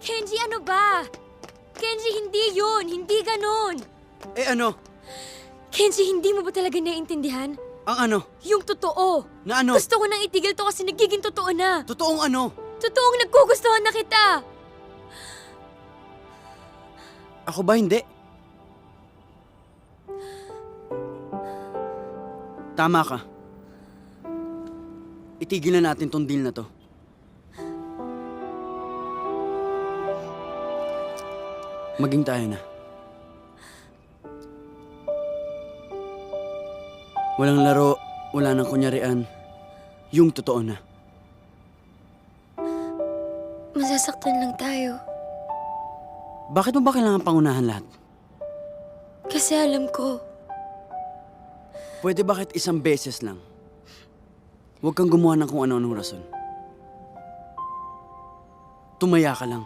Kenji, ano ba? Kenji, hindi yun. Hindi ganon. Eh ano? Kenji, hindi mo ba talaga naiintindihan? Ang ano? Yung totoo. Na ano? Gusto ko nang itigil to kasi nagiging totoo na. Totoong ano? Totoong nagkugustuhan na kita. Ako ba hindi? Tama ka. Itigil na natin tong deal na to. Maging tayo na. Walang laro, wala nang kunyarian. Yung totoo na. Masasaktan lang tayo. Bakit mo ba kailangan pangunahan lahat? Kasi alam ko, Pwede bakit isang beses lang? Huwag kang gumawa ng kung ano-anong rason. Tumaya ka lang.